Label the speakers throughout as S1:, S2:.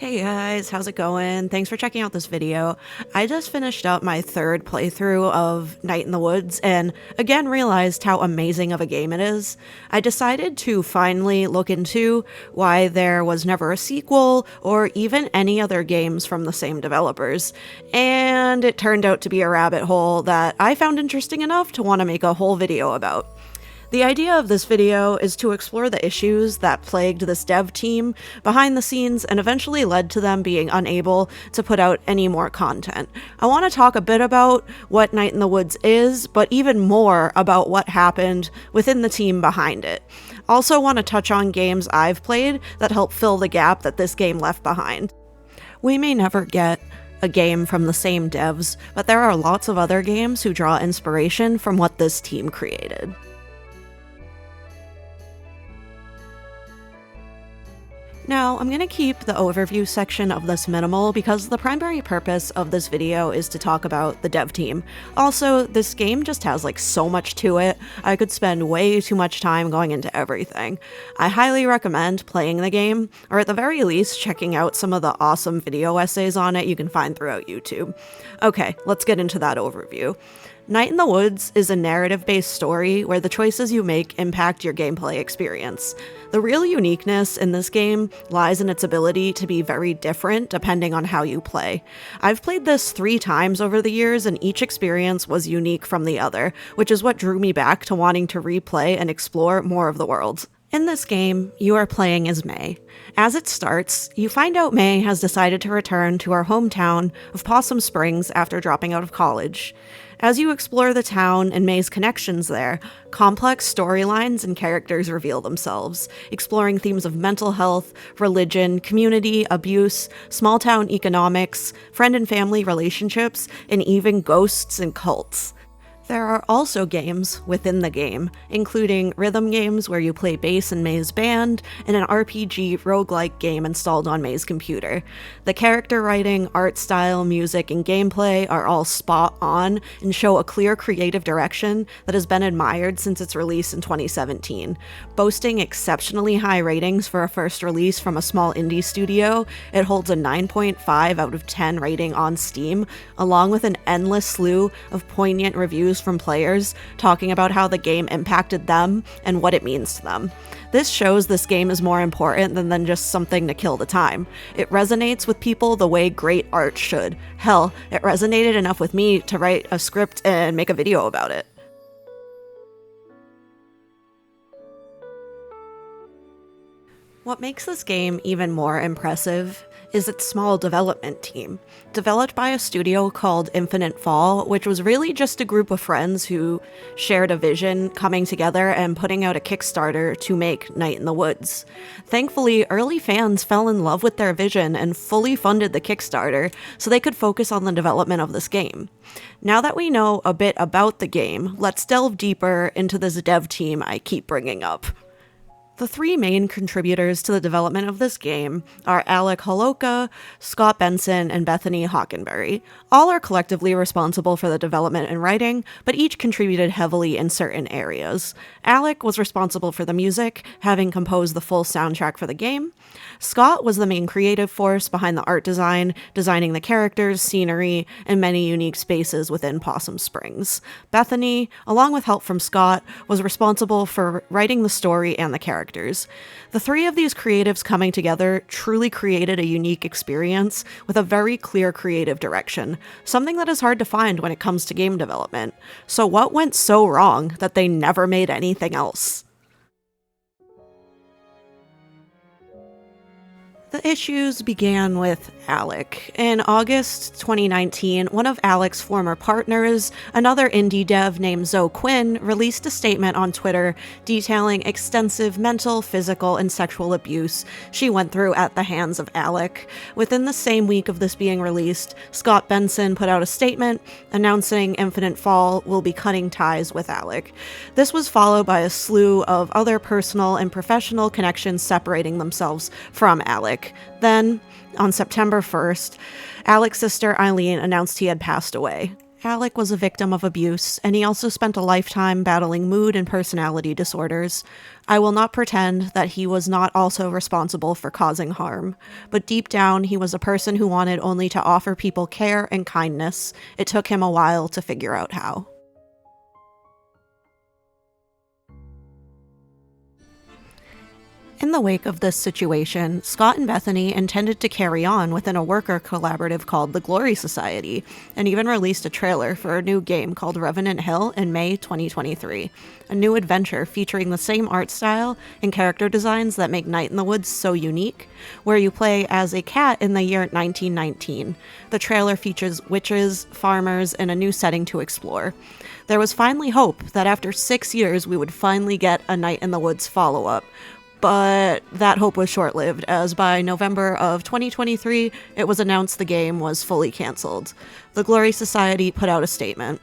S1: Hey guys, how's it going? Thanks for checking out this video. I just finished up my third playthrough of Night in the Woods and again realized how amazing of a game it is. I decided to finally look into why there was never a sequel or even any other games from the same developers, and it turned out to be a rabbit hole that I found interesting enough to want to make a whole video about. The idea of this video is to explore the issues that plagued this dev team behind the scenes and eventually led to them being unable to put out any more content. I want to talk a bit about what Night in the Woods is, but even more about what happened within the team behind it. Also want to touch on games I've played that help fill the gap that this game left behind. We may never get a game from the same devs, but there are lots of other games who draw inspiration from what this team created. Now, I'm going to keep the overview section of this minimal because the primary purpose of this video is to talk about the dev team. Also, this game just has so much to it. I could spend way too much time going into everything. I highly recommend playing the game, or at the very least checking out some of the awesome video essays on it you can find throughout YouTube. Okay, let's get into that overview. Night in the Woods is a narrative-based story where the choices you make impact your gameplay experience. The real uniqueness in this game lies in its ability to be very different depending on how you play. I've played this 3 times over the years and each experience was unique from the other, which is what drew me back to wanting to replay and explore more of the world. In this game, you are playing as May. As it starts, you find out May has decided to return to our hometown of Possum Springs after dropping out of college. As you explore the town and May's connections there, complex storylines and characters reveal themselves, exploring themes of mental health, religion, community, abuse, small-town economics, friend and family relationships, and even ghosts and cults. There are also games within the game, including rhythm games where you play bass in May's band, and an RPG roguelike game installed on May's computer. The character writing, art style, music, and gameplay are all spot on and show a clear creative direction that has been admired since its release in 2017. Boasting exceptionally high ratings for a first release from a small indie studio, it holds a 9.5 out of 10 rating on Steam, along with an endless slew of poignant reviews from players talking about how the game impacted them and what it means to them. This shows this game is more important than just something to kill the time. It resonates with people the way great art should. Hell, it resonated enough with me to write a script and make a video about it. What makes this game even more impressive is its small development team. Developed by a studio called Infinite Fall, which was really just a group of friends who shared a vision, coming together and putting out a Kickstarter to make Night in the Woods. Thankfully, early fans fell in love with their vision and fully funded the Kickstarter so they could focus on the development of this game. Now that we know a bit about the game, let's delve deeper into this dev team I keep bringing up. The 3 main contributors to the development of this game are Alec Holowka, Scott Benson, and Bethany Hockenberry. All are collectively responsible for the development and writing, but each contributed heavily in certain areas. Alec was responsible for the music, having composed the full soundtrack for the game. Scott was the main creative force behind the art design, designing the characters, scenery, and many unique spaces within Possum Springs. Bethany, along with help from Scott, was responsible for writing the story and the characters. The 3 of these creatives coming together truly created a unique experience with a very clear creative direction, something that is hard to find when it comes to game development. So what went so wrong that they never made anything else? The issues began with Alec. In August 2019, one of Alec's former partners, another indie dev named Zoe Quinn, released a statement on Twitter detailing extensive mental, physical, and sexual abuse she went through at the hands of Alec. Within the same week of this being released, Scott Benson put out a statement announcing Infinite Fall will be cutting ties with Alec. This was followed by a slew of other personal and professional connections separating themselves from Alec. Then, on September 1st, Alec's sister Eileen announced he had passed away. Alec was a victim of abuse, and he also spent a lifetime battling mood and personality disorders. I will not pretend that he was not also responsible for causing harm, but deep down, he was a person who wanted only to offer people care and kindness. It took him a while to figure out how. In the wake of this situation, Scott and Bethany intended to carry on within a worker collaborative called the Glory Society, and even released a trailer for a new game called Revenant Hill in May 2023, a new adventure featuring the same art style and character designs that make Night in the Woods so unique, where you play as a cat in the year 1919. The trailer features witches, farmers, and a new setting to explore. There was finally hope that after 6 years we would finally get a Night in the Woods follow-up, but that hope was short-lived, as by November of 2023, it was announced the game was fully cancelled. The Glory Society put out a statement.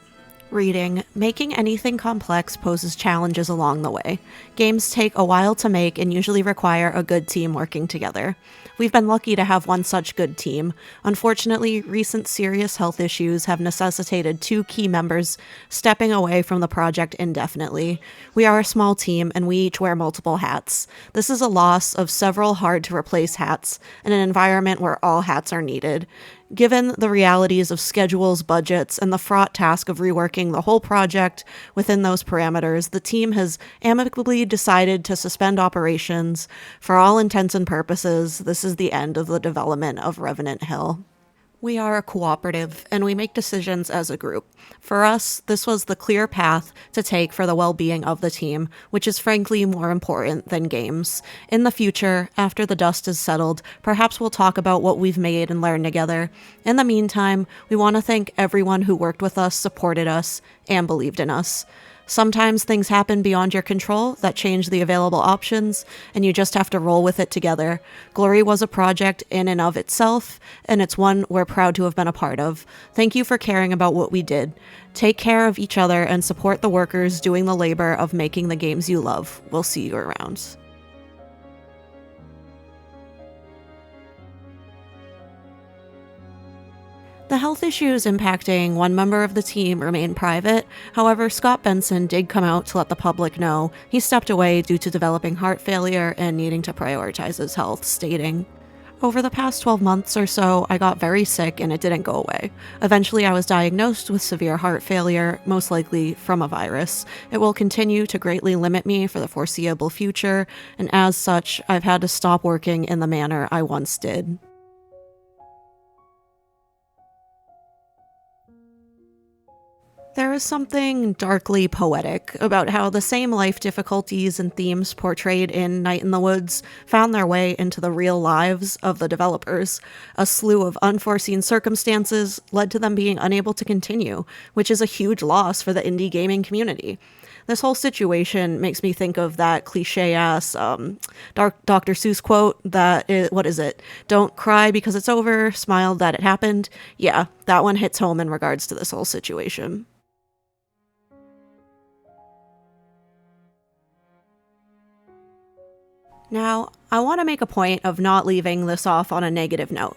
S1: Reading, making anything complex poses challenges along the way. Games take a while to make and usually require a good team working together. We've been lucky to have one such good team. Unfortunately, recent serious health issues have necessitated 2 key members stepping away from the project indefinitely. We are a small team and we each wear multiple hats. This is a loss of several hard-to-replace hats in an environment where all hats are needed. Given the realities of schedules, budgets, and the fraught task of reworking the whole project within those parameters, the team has amicably decided to suspend operations. For all intents and purposes, this is the end of the development of Revenant Hill. We are a cooperative, and we make decisions as a group. For us, this was the clear path to take for the well-being of the team, which is frankly more important than games. In the future, after the dust is settled, perhaps we'll talk about what we've made and learned together. In the meantime, we want to thank everyone who worked with us, supported us, and believed in us. Sometimes things happen beyond your control that change the available options, and you just have to roll with it together. Glory was a project in and of itself, and it's one we're proud to have been a part of. Thank you for caring about what we did. Take care of each other and support the workers doing the labor of making the games you love. We'll see you around. The health issues impacting one member of the team remain private. However, Scott Benson did come out to let the public know he stepped away due to developing heart failure and needing to prioritize his health, stating, "Over the past 12 months or so, I got very sick and it didn't go away. Eventually, I was diagnosed with severe heart failure, most likely from a virus. It will continue to greatly limit me for the foreseeable future, and as such, I've had to stop working in the manner I once did." There is something darkly poetic about how the same life difficulties and themes portrayed in Night in the Woods found their way into the real lives of the developers. A slew of unforeseen circumstances led to them being unable to continue, which is a huge loss for the indie gaming community. This whole situation makes me think of that cliche-ass Dr. Seuss quote what is it? Don't cry because it's over, smile that it happened. Yeah, that one hits home in regards to this whole situation. Now, I want to make a point of not leaving this off on a negative note.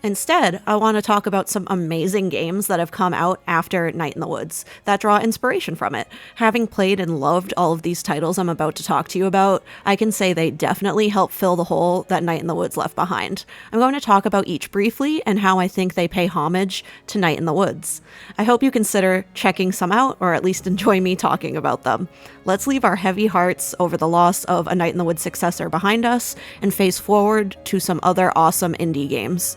S1: Instead, I want to talk about some amazing games that have come out after Night in the Woods that draw inspiration from it. Having played and loved all of these titles I'm about to talk to you about, I can say they definitely help fill the hole that Night in the Woods left behind. I'm going to talk about each briefly and how I think they pay homage to Night in the Woods. I hope you consider checking some out, or at least enjoy me talking about them. Let's leave our heavy hearts over the loss of a Night in the Woods successor behind us and face forward to some other awesome indie games.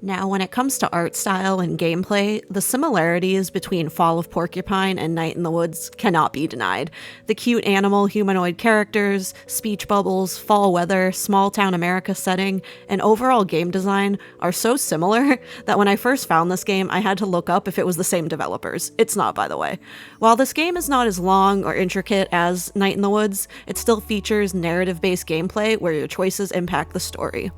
S1: Now, when it comes to art style and gameplay, the similarities between Fall of Porcupine and Night in the Woods cannot be denied. The cute animal humanoid characters, speech bubbles, fall weather, small town America setting, and overall game design are so similar that when I first found this game, I had to look up if it was the same developers. It's not, by the way. While this game is not as long or intricate as Night in the Woods, it still features narrative-based gameplay where your choices impact the story.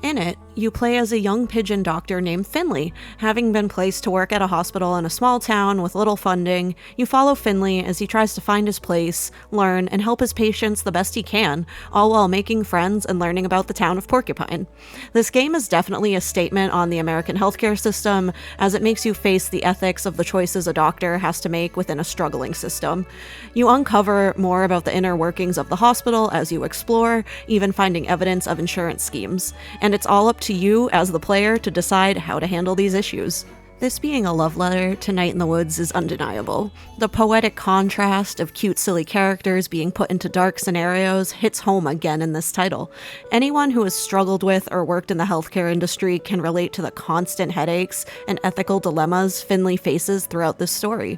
S1: In it, you play as a young pigeon doctor named Finley. Having been placed to work at a hospital in a small town with little funding, you follow Finley as he tries to find his place, learn, and help his patients the best he can, all while making friends and learning about the town of Porcupine. This game is definitely a statement on the American healthcare system, as it makes you face the ethics of the choices a doctor has to make within a struggling system. You uncover more about the inner workings of the hospital as you explore, even finding evidence of insurance schemes. And it's all up to you as the player to decide how to handle these issues. This being a love letter to Night in the Woods is undeniable. The poetic contrast of cute, silly characters being put into dark scenarios hits home again in this title. Anyone who has struggled with or worked in the healthcare industry can relate to the constant headaches and ethical dilemmas Finley faces throughout this story.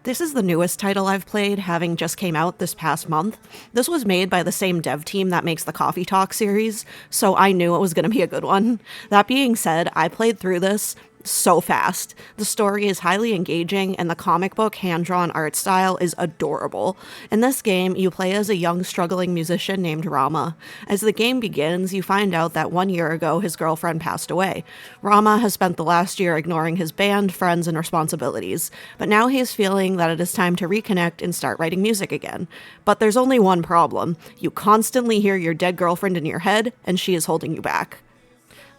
S1: This is the newest title I've played, having just came out this past month. This was made by the same dev team that makes the Coffee Talk series, so I knew it was going to be a good one. That being said, I played through this so fast. The story is highly engaging, and the comic book hand-drawn art style is adorable. In this game, you play as a young, struggling musician named Rama. As the game begins, you find out that 1 year ago his girlfriend passed away. Rama has spent the last year ignoring his band, friends, and responsibilities, but now he is feeling that it is time to reconnect and start writing music again. But there's only one problem. You constantly hear your dead girlfriend in your head, and she is holding you back.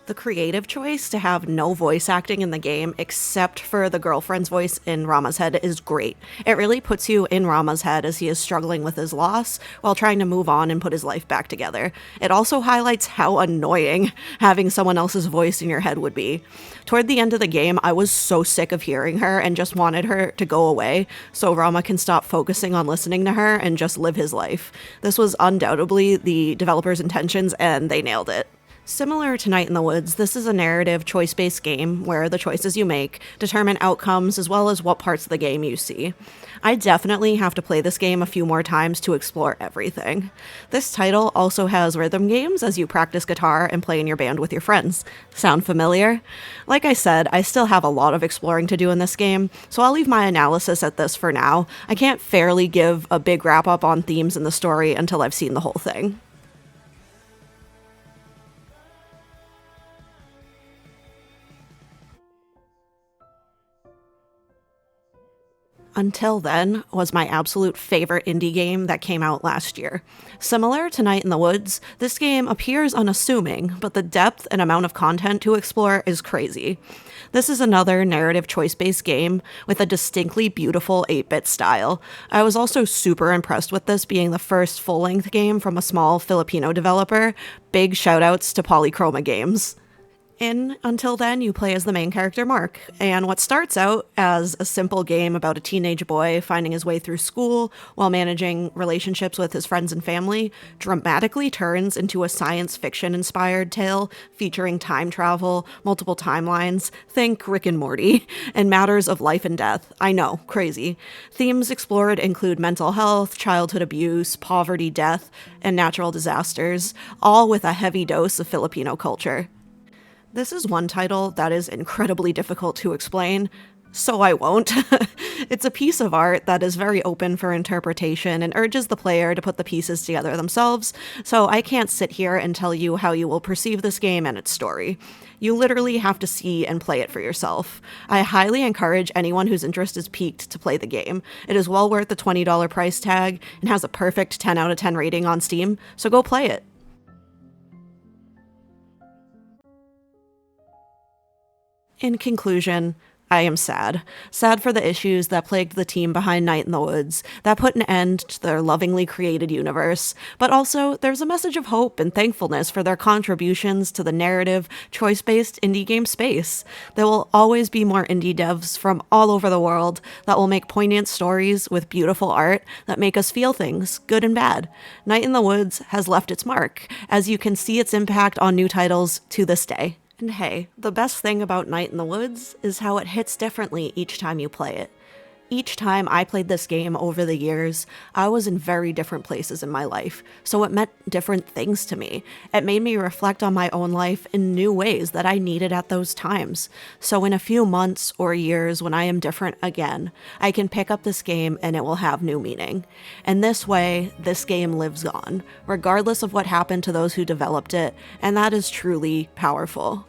S1: The creative choice to have no voice acting in the game except for the girlfriend's voice in Rama's head is great. It really puts you in Rama's head as he is struggling with his loss while trying to move on and put his life back together. It also highlights how annoying having someone else's voice in your head would be. Toward the end of the game, I was so sick of hearing her and just wanted her to go away so Rama can stop focusing on listening to her and just live his life. This was undoubtedly the developers' intentions, and they nailed it. Similar to Night in the Woods, this is a narrative choice-based game where the choices you make determine outcomes as well as what parts of the game you see. I definitely have to play this game a few more times to explore everything. This title also has rhythm games as you practice guitar and play in your band with your friends. Sound familiar? Like I said, I still have a lot of exploring to do in this game, so I'll leave my analysis at this for now. I can't fairly give a big wrap-up on themes in the story until I've seen the whole thing. Until Then was my absolute favorite indie game that came out last year. Similar to Night in the Woods, this game appears unassuming, but the depth and amount of content to explore is crazy. This is another narrative choice-based game with a distinctly beautiful 8-bit style. I was also super impressed with this being the first full-length game from a small Filipino developer. Big shoutouts to Polychroma Games. In Until Then, you play as the main character, Mark, and what starts out as a simple game about a teenage boy finding his way through school while managing relationships with his friends and family dramatically turns into a science fiction-inspired tale featuring time travel, multiple timelines, think Rick and Morty, and matters of life and death. I know, crazy. Themes explored include mental health, childhood abuse, poverty, death, and natural disasters, all with a heavy dose of Filipino culture. This is one title that is incredibly difficult to explain, so I won't. It's a piece of art that is very open for interpretation and urges the player to put the pieces together themselves, so I can't sit here and tell you how you will perceive this game and its story. You literally have to see and play it for yourself. I highly encourage anyone whose interest is piqued to play the game. It is well worth the $20 price tag and has a perfect 10 out of 10 rating on Steam, so go play it. In conclusion, I am sad. Sad for the issues that plagued the team behind Night in the Woods, that put an end to their lovingly created universe. But also, there's a message of hope and thankfulness for their contributions to the narrative, choice-based indie game space. There will always be more indie devs from all over the world that will make poignant stories with beautiful art that make us feel things, good and bad. Night in the Woods has left its mark, as you can see its impact on new titles to this day. And hey, the best thing about Night in the Woods is how it hits differently each time you play it. Each time I played this game over the years, I was in very different places in my life, so it meant different things to me. It made me reflect on my own life in new ways that I needed at those times. So in a few months or years when I am different again, I can pick up this game and it will have new meaning. And this way, this game lives on, regardless of what happened to those who developed it, and that is truly powerful.